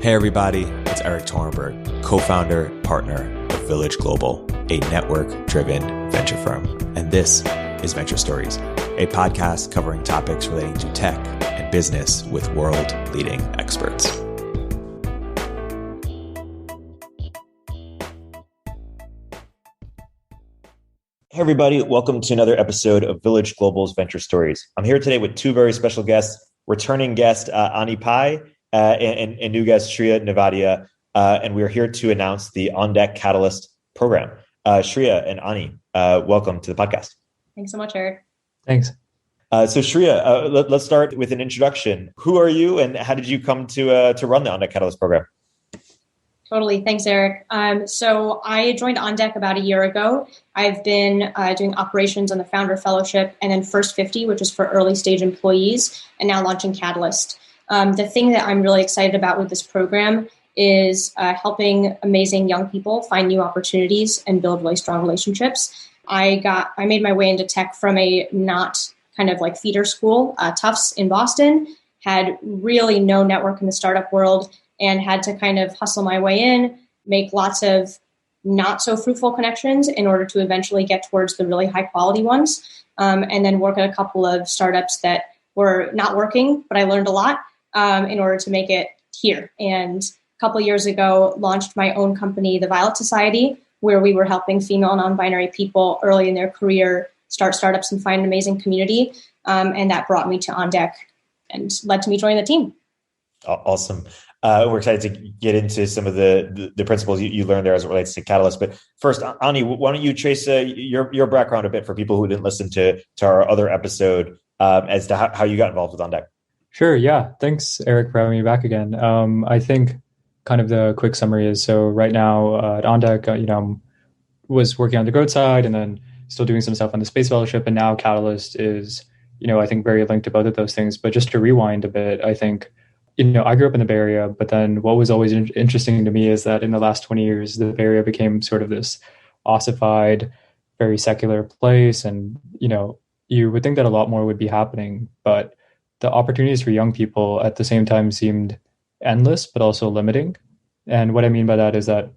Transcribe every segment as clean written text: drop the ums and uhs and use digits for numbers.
Hey everybody, it's Erik Torenberg, co-founder, partner of Village Global, a network-driven venture firm. And this is Venture Stories, a podcast covering topics relating to tech and business with world-leading experts. Hey everybody, welcome to another episode of Village Global's Venture Stories. I'm here today with two very special guests, returning guest Anirudh Pai and new guest Shriya Nevatia, and we're here to announce the On Deck Catalyst program. Shriya and Ani, welcome to the podcast. Thanks so much, Erik. Thanks. So Shriya, let's start with an introduction. Who are you, and how did you come to run the On Deck Catalyst program? Totally. Thanks, Erik. So I joined On Deck about a year ago. I've been doing operations on the Founder Fellowship and then First 50, which is for early stage employees, and now launching Catalyst. The thing that I'm really excited about with this program is helping amazing young people find new opportunities and build really strong relationships. I made my way into tech from a not kind of like feeder school, Tufts in Boston, had really no network in the startup world, and had to kind of hustle my way in, make lots of not so fruitful connections in order to eventually get towards the really high quality ones. And then work at a couple of startups that were not working, but I learned a lot in order to make it here. And a couple of years ago, launched my own company, the Violet Society, where we were helping female non-binary people early in their career start startups and find an amazing community. And that brought me to On Deck and led to me joining the team. Awesome. We're excited to get into some of the principles you learned there as it relates to Catalyst. But first, Ani, why don't you trace your background a bit for people who didn't listen to our other episode as to how you got involved with On Deck? Sure. Yeah. Thanks, Erik, for having me back again. I think kind of the quick summary is, so right now at On Deck, was working on the growth side and then still doing some stuff on the Space Fellowship. And now Catalyst is, I think very linked to both of those things. But just to rewind a bit, I think, I grew up in the Bay Area, but then what was always interesting to me is that in the last 20 years, the Bay Area became sort of this ossified, very secular place. And, you would think that a lot more would be happening, but the opportunities for young people at the same time seemed endless, but also limiting. And what I mean by that is that,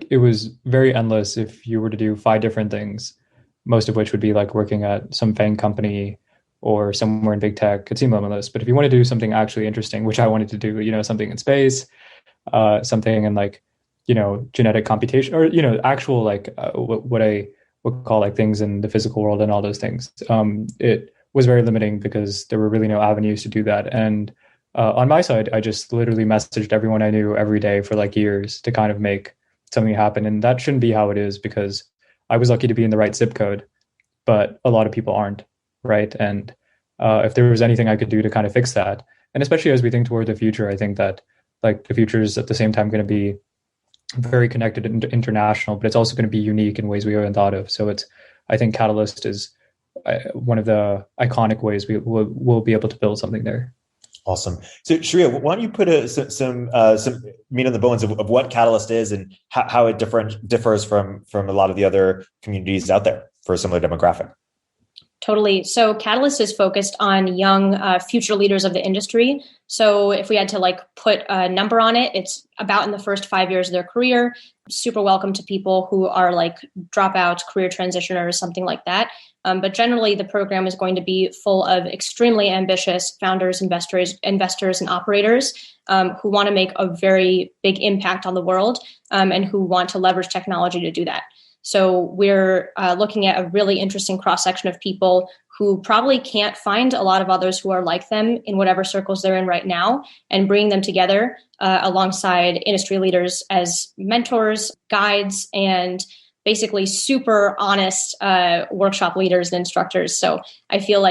it was very endless if you were to do 5 different things, most of which would be like working at some FANG company or somewhere in big tech. Could seem limitless. But if you want to do something actually interesting, which I wanted to do, something in space, something in genetic computation, or, actual what I would call things in the physical world and all those things. It was very limiting because there were really no avenues to do that. And on my side, I just literally messaged everyone I knew every day for years to kind of make something happen. And that shouldn't be how it is, because I was lucky to be in the right zip code, but a lot of people aren't. Right. And if there was anything I could do to kind of fix that, and especially as we think toward the future, I think that the future is at the same time going to be very connected and international, but it's also going to be unique in ways we haven't thought of. So I think Catalyst is one of the iconic ways we'll be able to build something there. Awesome. So Shriya, why don't you put some meat on the bones of what Catalyst is and how it differs from a lot of the other communities out there for a similar demographic? Totally. So Catalyst is focused on young future leaders of the industry. So if we had to put a number on it, it's about in the first 5 years of their career. Super welcome to people who are dropouts, career transitioners, something like that. But generally, the program is going to be full of extremely ambitious founders, investors, and operators who want to make a very big impact on the world and who want to leverage technology to do that. So we're looking at a really interesting cross-section of people who probably can't find a lot of others who are like them in whatever circles they're in right now, and bringing them together alongside industry leaders as mentors, guides, and basically super honest workshop leaders and instructors. So I feel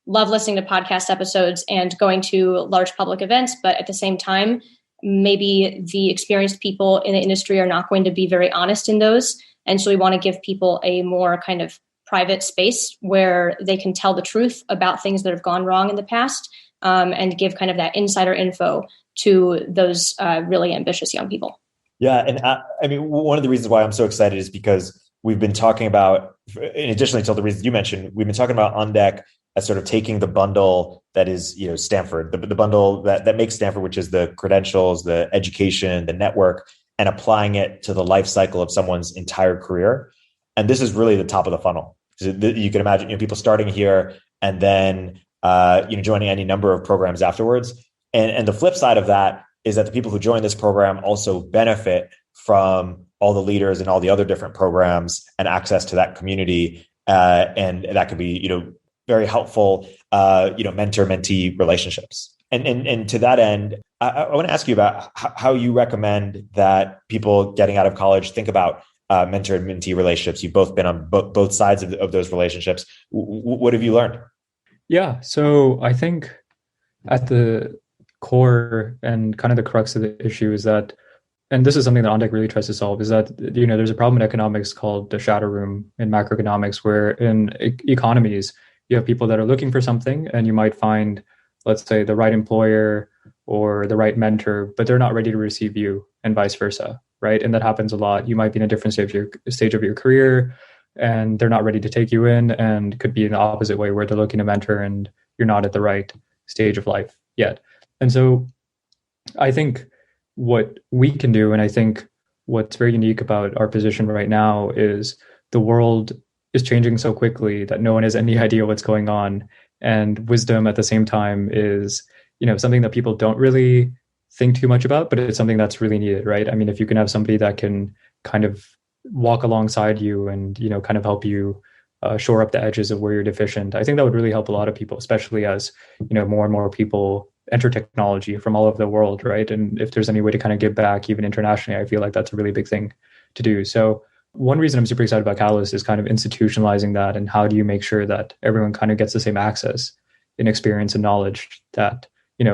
love listening to podcast episodes and going to large public events, but at the same time, maybe the experienced people in the industry are not going to be very honest in those. And so we want to give people a more kind of private space where they can tell the truth about things that have gone wrong in the past, and give kind of that insider info to those really ambitious young people. Yeah. And one of the reasons why I'm so excited is because we've been talking about, in addition to the reasons you mentioned, we've been talking about On Deck as sort of taking the bundle that is, Stanford, the bundle that makes Stanford, which is the credentials, the education, the network, and applying it to the life cycle of someone's entire career. And this is really the top of the funnel. You can imagine, people starting here and then, joining any number of programs afterwards. And the flip side of that is that the people who join this program also benefit from all the leaders and all the other different programs and access to that community. And that could be, very helpful, mentor-mentee relationships. And to that end, I want to ask you about how you recommend that people getting out of college think about mentor and mentee relationships. You've both been on both sides of those relationships. What have you learned? Yeah, so I think at the core and kind of the crux of the issue is that, and this is something that OnDeck really tries to solve, is that, there's a problem in economics called the shadow room in macroeconomics, where in economies, you have people that are looking for something and you might find, let's say, the right employer or the right mentor, but they're not ready to receive you, and vice versa, right? And that happens a lot. You might be in a different stage of your career and they're not ready to take you in, and could be in the opposite way where they're looking to mentor and you're not at the right stage of life yet. And so I think what we can do, and I think what's very unique about our position right now, is the world is changing so quickly that no one has any idea what's going on. And wisdom at the same time is, something that people don't really think too much about, but it's something that's really needed, right? I mean, if you can have somebody that can kind of walk alongside you and, kind of help you shore up the edges of where you're deficient, I think that would really help a lot of people, especially as, more and more people enter technology from all over the world, right? And if there's any way to kind of give back, even internationally, I feel like that's a really big thing to do. So one reason I'm super excited about Catalyst is kind of institutionalizing that, and how do you make sure that everyone kind of gets the same access in experience and knowledge that,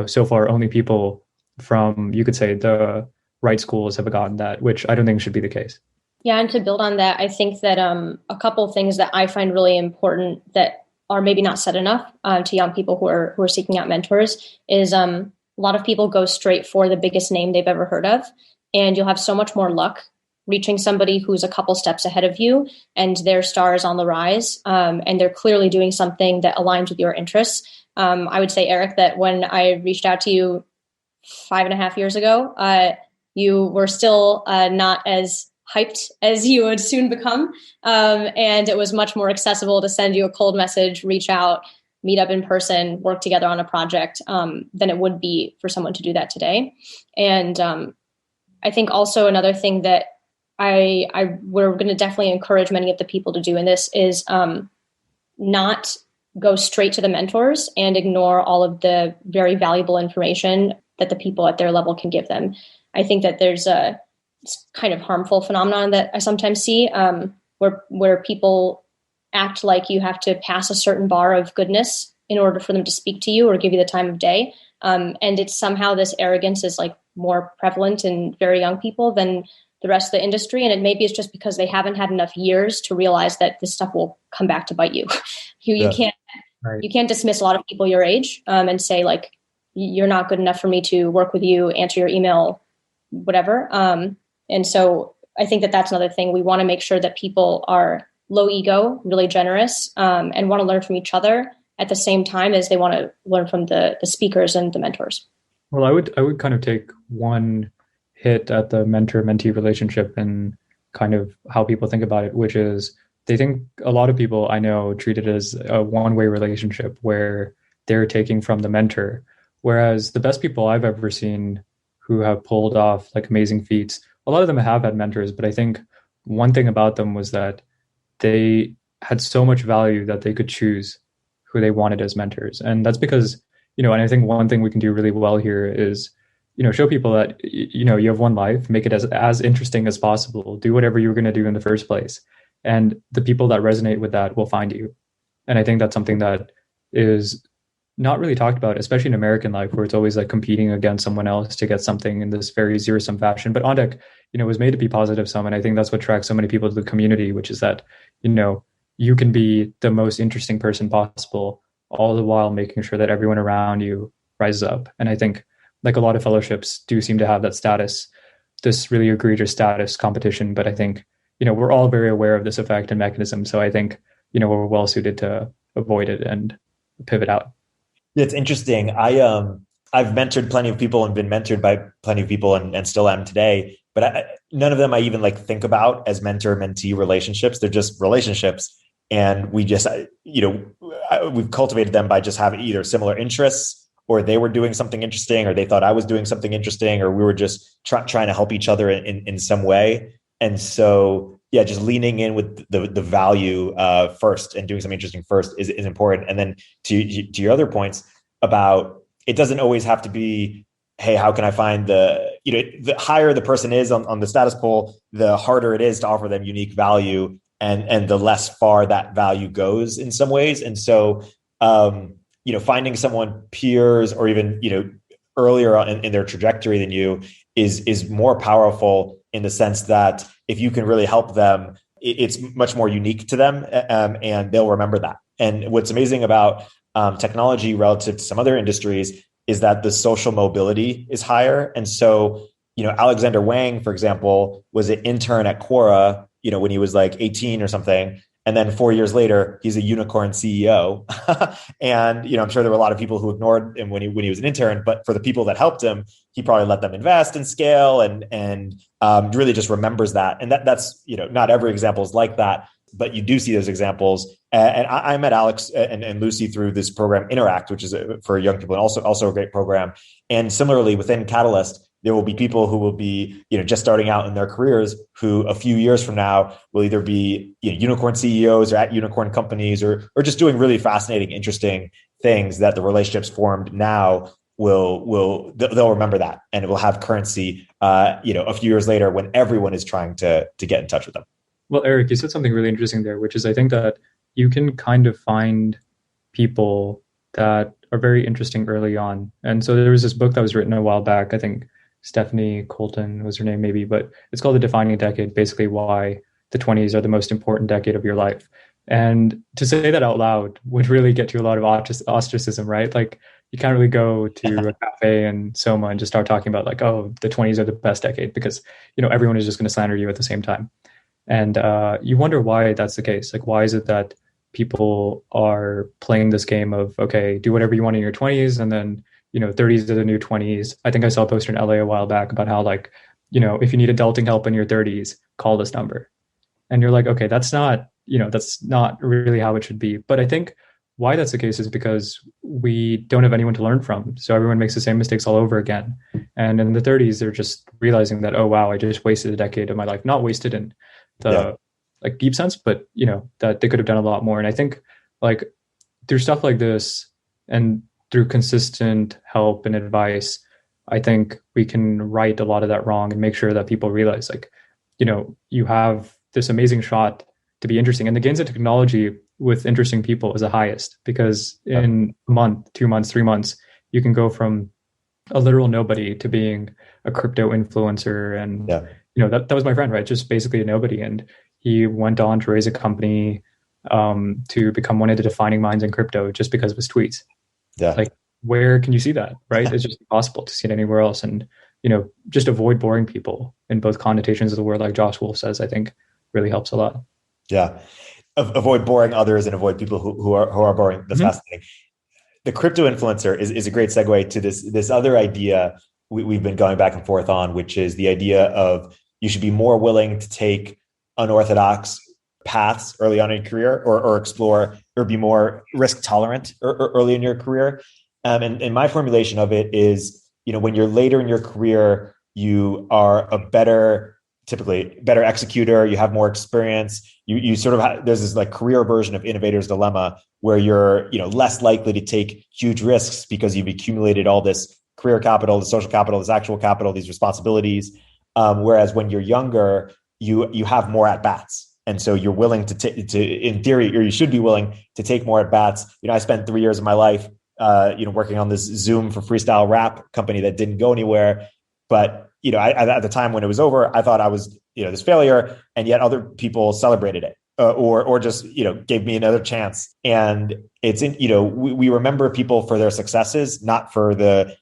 so far only people from, you could say, the right schools have gotten that, which I don't think should be the case. Yeah, and to build on that, I think that a couple of things that I find really important that are maybe not said enough to young people who are seeking out mentors is a lot of people go straight for the biggest name they've ever heard of, and you'll have so much more luck reaching somebody who's a couple steps ahead of you and their star is on the rise, and they're clearly doing something that aligns with your interests. I would say, Erik, that when I reached out to you 5.5 years ago, you were still not as hyped as you would soon become. And it was much more accessible to send you a cold message, reach out, meet up in person, work together on a project than it would be for someone to do that today. And I think also another thing that we're going to definitely encourage many of the people to do in this is not go straight to the mentors and ignore all of the very valuable information that the people at their level can give them. I think that there's a kind of harmful phenomenon that I sometimes see where people act like you have to pass a certain bar of goodness in order for them to speak to you or give you the time of day. And it's somehow this arrogance is like more prevalent in very young people than the rest of the industry. And maybe it's just because they haven't had enough years to realize that this stuff will come back to bite you. You can't dismiss a lot of people your age and say like, you're not good enough for me to work with you, answer your email, whatever. And so I think that that's another thing. We want to make sure that people are low ego, really generous, and want to learn from each other at the same time as they want to learn from the speakers and the mentors. Well, I would kind of take one hit at the mentor-mentee relationship and kind of how people think about it, which is they think a lot of people I know treat it as a one-way relationship where they're taking from the mentor. Whereas the best people I've ever seen who have pulled off like amazing feats, a lot of them have had mentors, but I think one thing about them was that they had so much value that they could choose who they wanted as mentors. And that's because, and I think one thing we can do really well here is, show people that, you have one life, make it as interesting as possible, do whatever you were going to do in the first place. And the people that resonate with that will find you. And I think that's something that is not really talked about, especially in American life, where it's always like competing against someone else to get something in this very zero-sum fashion. But OnDeck, was made to be positive sum. And I think that's what attracts so many people to the community, which is that, you can be the most interesting person possible, all the while making sure that everyone around you rises up. And I think like a lot of fellowships do seem to have that status, this really egregious status competition. But I think, we're all very aware of this effect and mechanism. So I think, we're well suited to avoid it and pivot out. It's interesting. I've mentored plenty of people and been mentored by plenty of people and still am today, but none of them I even like think about as mentor-mentee relationships. They're just relationships. And we just, we've cultivated them by just having either similar interests, or they were doing something interesting, or they thought I was doing something interesting, or we were just trying to help each other in some way. And so, yeah, just leaning in with the value first and doing something interesting first is important. And then to your other points about, it doesn't always have to be, hey, how can I find the higher the person is on the status poll, the harder it is to offer them unique value, and the less far that value goes in some ways. And so, finding someone peers or even, earlier on in their trajectory than you is more powerful in the sense that if you can really help them, it's much more unique to them, and they'll remember that. And what's amazing about technology relative to some other industries is that the social mobility is higher. And so, Alexander Wang, for example, was an intern at Quora, when he was like 18 or something. And then 4 years later, he's a unicorn CEO. And, I'm sure there were a lot of people who ignored him when he was an intern, but for the people that helped him, he probably let them invest and scale and really just remembers that. And that's, not every example is like that, but you do see those examples. And I met Alex and Lucy through this program Interact, which is for young people, and also a great program. And similarly within Catalyst, there will be people who will be, just starting out in their careers who a few years from now will either be unicorn CEOs or at unicorn companies or just doing really fascinating, interesting things that the relationships formed now they'll remember that, and it will have currency, a few years later when everyone is trying to get in touch with them. Well, Eric, you said something really interesting there, which is I think that you can kind of find people that are very interesting early on. And so there was this book that was written a while back, I think Stephanie Colton was her name maybe, but it's called The Defining Decade, basically why the 20s are the most important decade of your life. And to say that out loud would really get you a lot of ostracism, right? Like you can't really go to a cafe in Soma and just start talking about like, oh, the 20s are the best decade because, everyone is just going to slander you at the same time. And you wonder why that's the case. Like, why is it that people are playing this game of, okay, do whatever you want in your 20s and then 30s are the new 20s. I think I saw a poster in LA a while back about how like, if you need adulting help in your 30s, call this number. And you're like, okay, that's not really how it should be. But I think why that's the case is because we don't have anyone to learn from. So everyone makes the same mistakes all over again. And in the 30s, they're just realizing that, oh, wow, I just wasted a decade of my life. Not wasted in the like deep sense, but, that they could have done a lot more. And I think like through stuff like this and through consistent help and advice, I think we can right a lot of that wrong and make sure that people realize like, you have this amazing shot to be interesting. And the gains of technology with interesting people is the highest because in a month, 2 months, 3 months, you can go from a literal nobody to being a crypto influencer. And, that was my friend, right? Just basically a nobody. And he went on to raise a company to become one of the defining minds in crypto just because of his tweets. Yeah. Like, where can you see that, right? It's just impossible to see it anywhere else. And, just avoid boring people in both connotations of the word, like Josh Wolf says, I think really helps a lot. Yeah. Avoid boring others and avoid people who are boring. That's fascinating. The crypto influencer is a great segue to this other idea we've been going back and forth on, which is the idea of you should be more willing to take unorthodox paths early on in your career or explore or be more risk tolerant early in your career. And my formulation of it is, when you're later in your career, you are typically better executor, you have more experience, you sort of have, there's this like career version of Innovator's Dilemma where you're, less likely to take huge risks because you've accumulated all this career capital, the social capital, this actual capital, these responsibilities. Whereas when you're younger, you have more at bats. And so you're willing to in theory, or you should be willing to take more at bats. I spent 3 years of my life, working on this Zoom for freestyle rap company that didn't go anywhere. But, at the time when it was over, I thought I was, this failure, and yet other people celebrated it or just, gave me another chance. And it's we remember people for their successes, not for the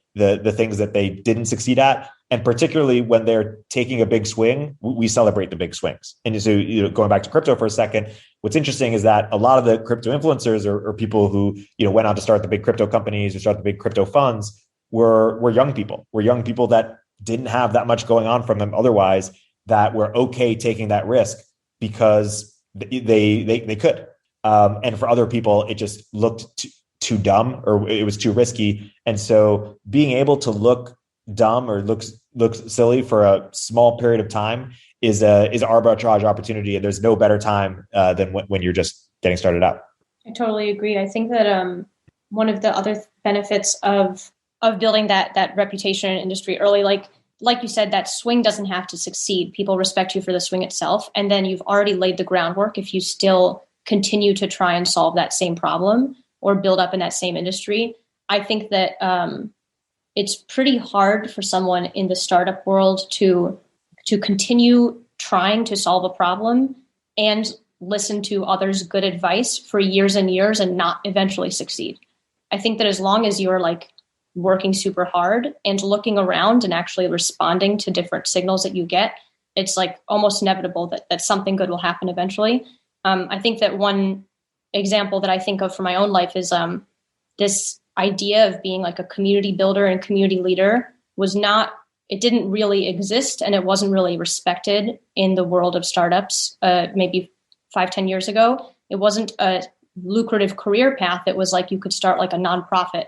things that they didn't succeed at. And particularly when they're taking a big swing, we celebrate the big swings. And so, going back to crypto for a second, what's interesting is that a lot of the crypto influencers or people who, went on to start the big crypto companies or start the big crypto funds were young people. Were young people that didn't have that much going on from them otherwise, that were okay taking that risk because they could. And for other people, it just looked too dumb, or it was too risky. And so being able to look dumb or look silly for a small period of time is an arbitrage opportunity. And there's no better time than when you're just getting started out. I totally agree. I think that one of the other benefits of building that reputation in industry early, like you said, that swing doesn't have to succeed. People respect you for the swing itself. And then you've already laid the groundwork if you still continue to try and solve that same problem or build up in that same industry. I think that it's pretty hard for someone in the startup world to continue trying to solve a problem and listen to others' good advice for years and years and not eventually succeed. I think that as long as you're working super hard and looking around and actually responding to different signals that you get, it's almost inevitable that something good will happen eventually. I think that one example that I think of for my own life is this idea of being a community builder and community leader it didn't really exist, and it wasn't really respected in the world of startups maybe 5-10 years ago. It wasn't a lucrative career path. It was you could start a nonprofit,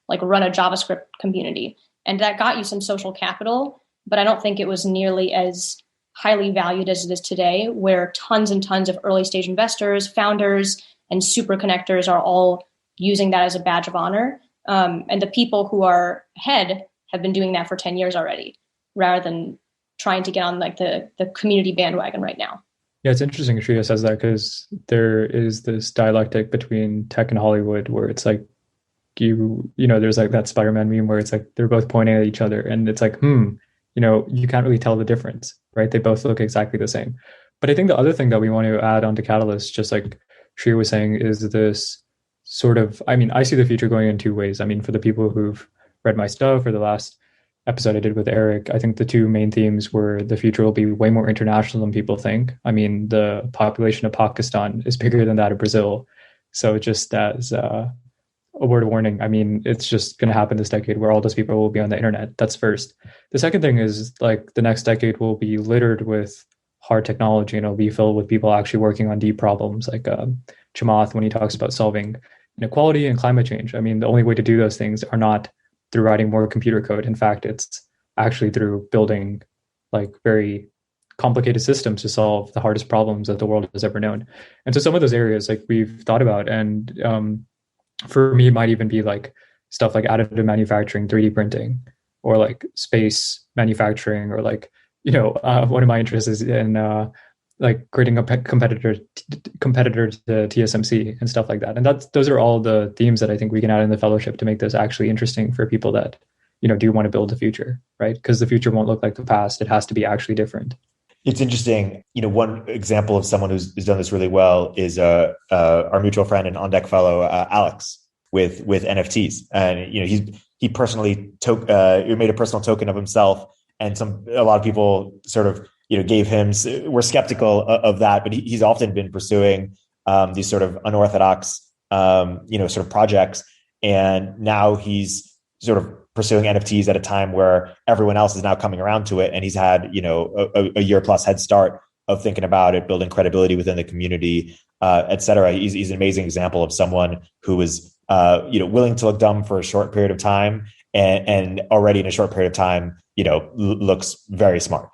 run a JavaScript community. And that got you some social capital, but I don't think it was nearly as highly valued as it is today, where tons and tons of early stage investors, founders, and super connectors are all using that as a badge of honor. And the people who are ahead have been doing that for 10 years already, rather than trying to get on the community bandwagon right now. Yeah, it's interesting Shriya says that, because there is this dialectic between tech and Hollywood where it's there's that Spider-Man meme where it's they're both pointing at each other, and it's you can't really tell the difference, right? They both look exactly the same. But I think the other thing that we want to add onto Catalyst, just like Shriya was saying, is this sort of, I see the future going in two ways. For the people who've read my stuff or the last episode I did with Erik, I think the two main themes were the future will be way more international than people think. The population of Pakistan is bigger than that of Brazil. So just as a word of warning, it's just going to happen this decade where all those people will be on the internet. That's first. The second thing is the next decade will be littered with hard technology, and it'll be filled with people actually working on deep problems, like Chamath, when he talks about solving inequality and climate change. The only way to do those things are not through writing more computer code. In fact, it's actually through building very complicated systems to solve the hardest problems that the world has ever known. And so some of those areas we've thought about, and for me, it might even be stuff like additive manufacturing, 3D printing, or space manufacturing, or one of my interests is in creating a competitor to TSMC and stuff like that. And those are all the themes that I think we can add in the fellowship to make this actually interesting for people that do want to build the future, right? Because the future won't look like the past. It has to be actually different. It's interesting. One example of someone who's done this really well is our mutual friend and on deck fellow Alex with NFTs, and he personally made a personal token of himself, and a lot of people sort of gave him, were skeptical of that, but he's often been pursuing these sort of unorthodox sort of projects, and now he's sort of pursuing NFTs at a time where everyone else is now coming around to it. And he's had, a year plus head start of thinking about it, building credibility within the community, et cetera. He's an amazing example of someone who was, willing to look dumb for a short period of time and already in a short period of time, looks very smart.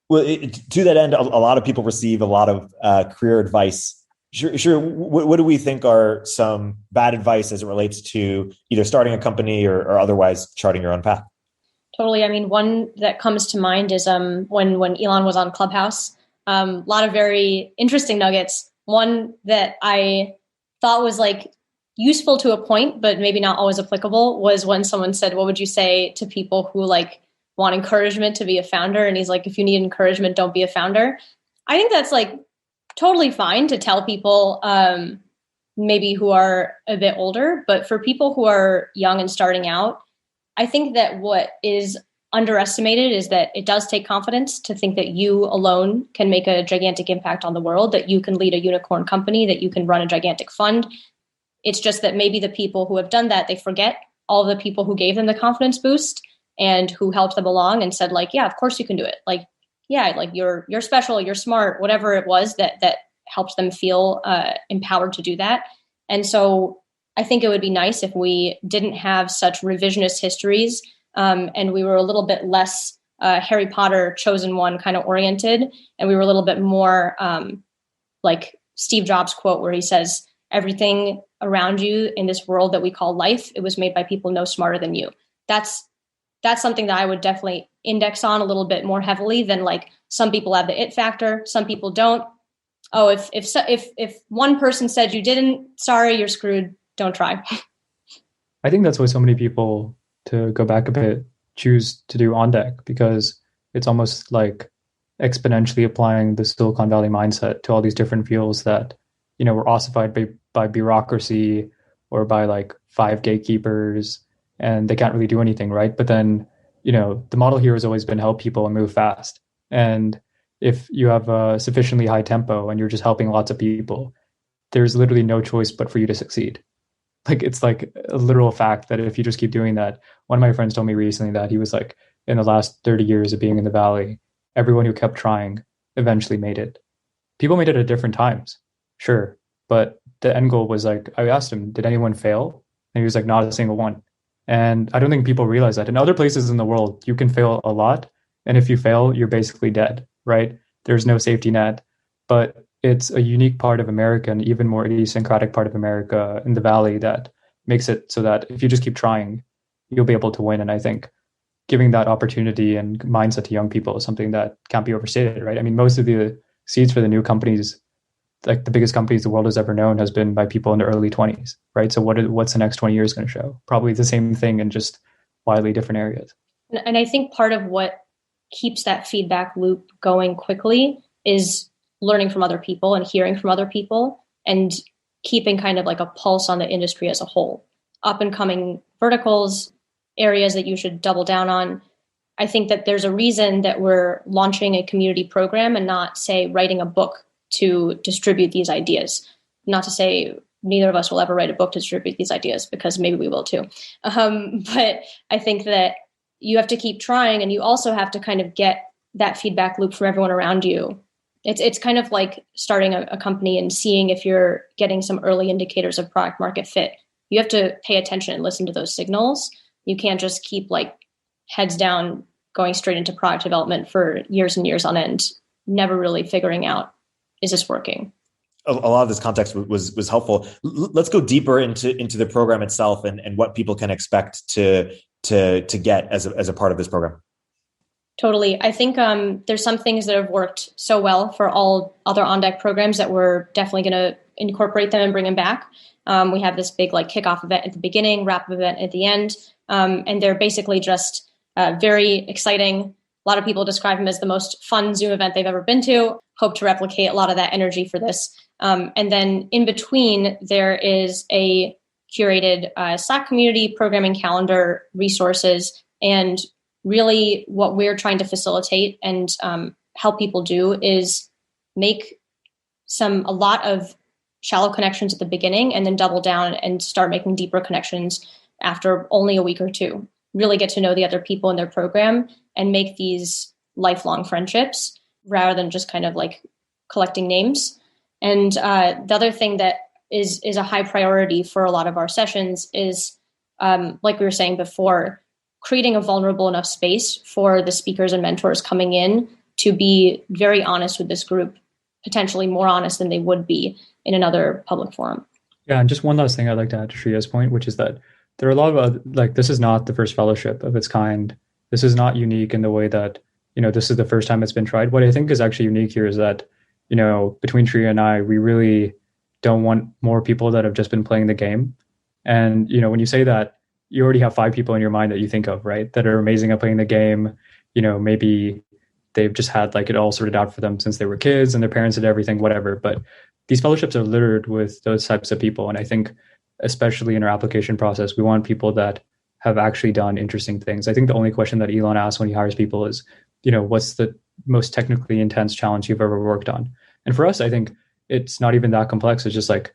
Well, to that end, a lot of people receive a lot of career advice. Sure. What do we think are some bad advice as it relates to either starting a company or otherwise charting your own path? Totally. One that comes to mind is when Elon was on Clubhouse, a lot of very interesting nuggets. One that I thought was useful to a point, but maybe not always applicable, was when someone said, what would you say to people who want encouragement to be a founder? And he's if you need encouragement, don't be a founder. I think that's totally fine to tell people maybe who are a bit older, but for people who are young and starting out, I think that what is underestimated is that it does take confidence to think that you alone can make a gigantic impact on the world, that you can lead a unicorn company, that you can run a gigantic fund. It's just that maybe the people who have done that, they forget all the people who gave them the confidence boost and who helped them along and said, like, yeah, of course you can do it. Like, yeah, like you're special, you're smart, whatever it was that helped them feel empowered to do that. And so I think it would be nice if we didn't have such revisionist histories, and we were a little bit less Harry Potter chosen one kind of oriented, and we were a little bit more like Steve Jobs' quote where he says, everything around you in this world that we call life, it was made by people no smarter than you. That's something that I would definitely index on a little bit more heavily than like some people have the it factor, some people don't. Oh, if one person said you didn't, sorry, you're screwed. Don't try. I think that's why so many people, to go back a bit, choose to do on deck, because it's almost like exponentially applying the Silicon Valley mindset to all these different fields that, you know, were ossified by bureaucracy or by like 5 gatekeepers, and they can't really do anything, right? But then, you know, the model here has always been help people and move fast. And if you have a sufficiently high tempo and you're just helping lots of people, there's literally no choice but for you to succeed. Like, it's like a literal fact that if you just keep doing that, one of my friends told me recently that he was like, in the last 30 years of being in the Valley, everyone who kept trying eventually made it. People made it at different times, sure. But the end goal was like, I asked him, did anyone fail? And he was like, not a single one. And I don't think people realize that. In other places in the world, you can fail a lot. And if you fail, you're basically dead, right? There's no safety net. But it's a unique part of America, and even more idiosyncratic part of America in the Valley, that makes it so that if you just keep trying, you'll be able to win. And I think giving that opportunity and mindset to young people is something that can't be overstated, right? I mean, most of the seeds for the new companies, like the biggest companies the world has ever known, has been by people in their early 20s, right? So what's the next 20 years going to show? Probably the same thing in just widely different areas. And I think part of what keeps that feedback loop going quickly is learning from other people and hearing from other people and keeping kind of like a pulse on the industry as a whole. Up and coming verticals, areas that you should double down on. I think that there's a reason that we're launching a community program and not, say, writing a book to distribute these ideas. Not to say neither of us will ever write a book to distribute these ideas, because maybe we will too. But I think that you have to keep trying, and you also have to kind of get that feedback loop from everyone around you. It's kind of like starting a company and seeing if you're getting some early indicators of product market fit. You have to pay attention and listen to those signals. You can't just keep like heads down going straight into product development for years and years on end, never really figuring out, is this working? A lot of this context was helpful. Let's go deeper into the program itself and what people can expect to get as a part of this program. Totally. I think there's some things that have worked so well for all other on-deck programs that we're definitely going to incorporate them and bring them back. We have this big like kickoff event at the beginning, wrap-up event at the end, and they're basically just very exciting. A lot of people describe them as the most fun Zoom event they've ever been to. Hope to replicate a lot of that energy for this. And then in between, there is a curated Slack community, programming calendar, resources, and really what we're trying to facilitate and help people do is make a lot of shallow connections at the beginning and then double down and start making deeper connections after only a week or two. Really get to know the other people in their program and make these lifelong friendships rather than just kind of like collecting names. And the other thing that is a high priority for a lot of our sessions is, like we were saying before, creating a vulnerable enough space for the speakers and mentors coming in to be very honest with this group, potentially more honest than they would be in another public forum. Yeah, and just one last thing I'd like to add to Shriya's point, which is that there are a lot of like, this is not the first fellowship of its kind. This is not unique in the way that, you know, this is the first time it's been tried. What I think is actually unique here is that, you know, between Shriya and I, we really don't want more people that have just been playing the game. And, you know, when you say that, you already have 5 people in your mind that you think of, right? That are amazing at playing the game. You know, maybe they've just had like it all sorted out for them since they were kids and their parents did everything, whatever. But these fellowships are littered with those types of people. And I think, especially in our application process, we want people that have actually done interesting things. I think the only question that Elon asks when he hires people is, what's the most technically intense challenge you've ever worked on? And for us, I think it's not even that complex. It's just like,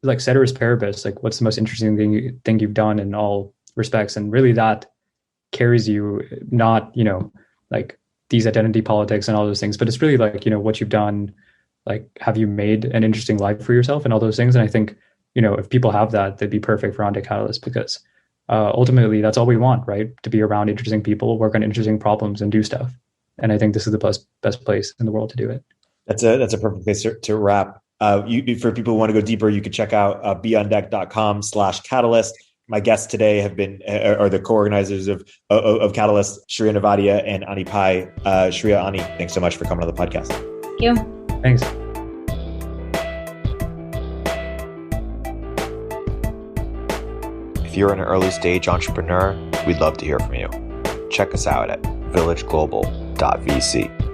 like ceteris paribus, like what's the most interesting thing you've done in all respects? And really that carries you, not, like these identity politics and all those things, but it's really like, what you've done, like, have you made an interesting life for yourself and all those things? And I think, if people have that, they'd be perfect for On Deck Catalyst, because ultimately that's all we want, right? To be around interesting people, work on interesting problems and do stuff. And I think this is the best place in the world to do it. That's a perfect place to wrap. For people who want to go deeper, you can check out beondeck.com/catalyst. My guests today have been are the co-organizers of Catalyst, Shriya Nevatia and Ani Pai. Shriya, Ani, thanks so much for coming on the podcast. Thank you. Thanks. If you're an early stage entrepreneur, we'd love to hear from you. Check us out at villageglobal.vc.